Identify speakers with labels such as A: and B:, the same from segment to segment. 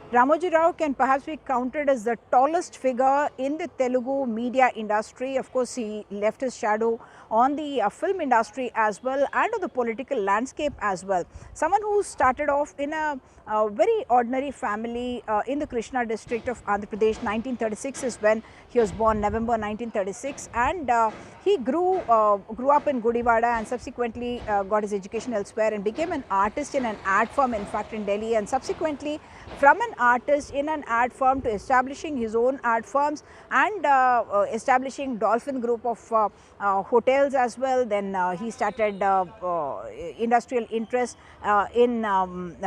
A: Ramoji Rao can perhaps be counted as the tallest figure in the Telugu media industry. Of course, he left his shadow on the film industry as well and on the political landscape as well. Someone who started off in a very ordinary family in the Krishna district of Andhra Pradesh. 1936 is when he was born, November 1936, and he grew up in Gudivada and subsequently got his education elsewhere and became an artist in an ad firm, in fact, in Delhi, and subsequently from an artist in an ad firm to establishing his own ad firms and establishing Dolphin Group of hotels as well. Then he started industrial interest in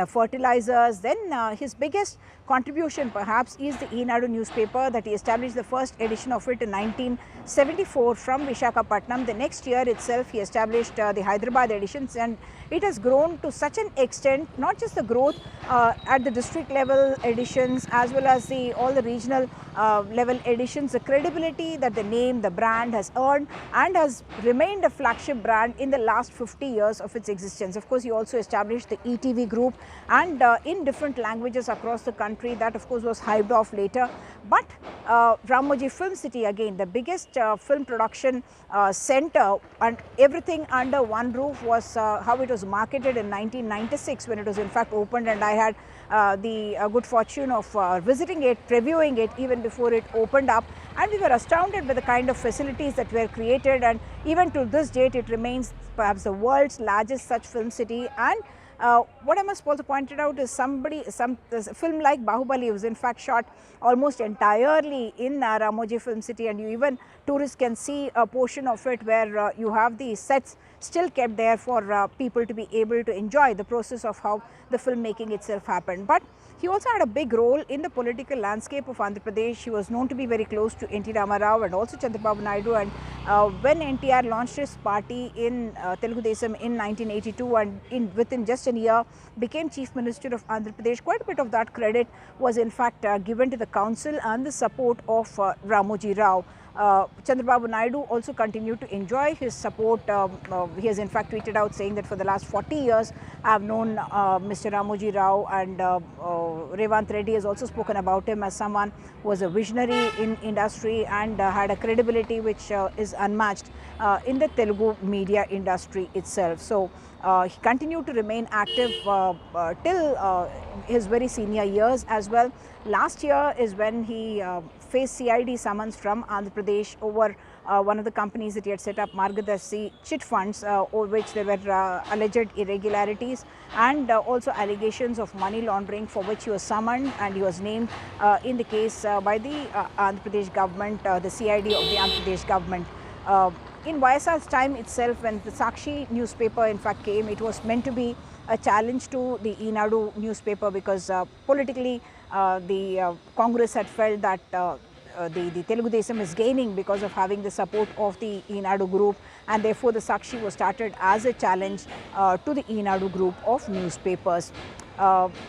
A: fertilizers. Then his biggest contribution perhaps is the Eenadu newspaper that he established the first edition of it in 1974 from Visakhapatnam. The next year itself he established the Hyderabad editions, and it has grown to such an extent, not just the growth at the district level editions as well as all the regional level editions, the credibility that the name, the brand has earned and has remained a flagship brand in the last 50 years of its existence. Of course, he also established the ETV group, and in different languages across the country. That of course was hived off later. But Ramoji Film City, again the biggest film production center, and everything under one roof, was how it was marketed in 1996 when it was in fact opened, and I had the good fortune of visiting it, previewing it even before it opened up, and we were astounded with the kind of facilities that were created, and even to this date it remains perhaps the world's largest such film city. And what I must also point it out is some film like Bahubali was in fact shot almost entirely in Ramoji Film City, and you even tourists can see a portion of it where you have the sets still kept there for people to be able to enjoy the process of how the filmmaking itself happened. But he also had a big role in the political landscape of Andhra Pradesh. He was known to be very close to N.T. Ramarao and also Chandrababu Naidu, and when NTR launched his party in Telugu Desam in 1982 and within just a year became Chief Minister of Andhra Pradesh, quite a bit of that credit was in fact given to the council and the support of Ramoji Rao. Chandrababu Naidu also continued to enjoy his support. He has in fact tweeted out saying that for the last 40 years I have known Mr. Ramoji Rao, and Revant Reddy has also spoken about him as someone who was a visionary in industry and had a credibility which is unmatched in the Telugu media industry itself. So he continued to remain active till his very senior years as well. Last year is when he faced CID summons from Andhra Pradesh over one of the companies that he had set up, Margadarshi chit funds, over which there were alleged irregularities and also allegations of money laundering, for which he was summoned and he was named in the case by the Andhra Pradesh government, the CID of the Andhra Pradesh government. In YSR's time itself, when the Sakshi newspaper in fact came, it was meant to be a challenge to the Eenadu newspaper, because politically the Congress had felt that the Telugu Desam is gaining because of having the support of the Eenadu group, and therefore the Sakshi was started as a challenge to the Eenadu group of newspapers.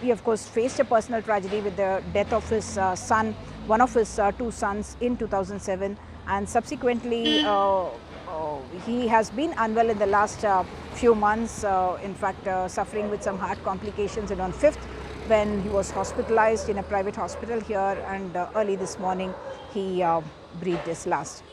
A: He of course faced a personal tragedy with the death of his son, one of his two sons, in 2007, and subsequently he has been unwell in the last few months, in fact suffering with some heart complications, and on 5th when he was hospitalized in a private hospital here, and early this morning he breathed his last.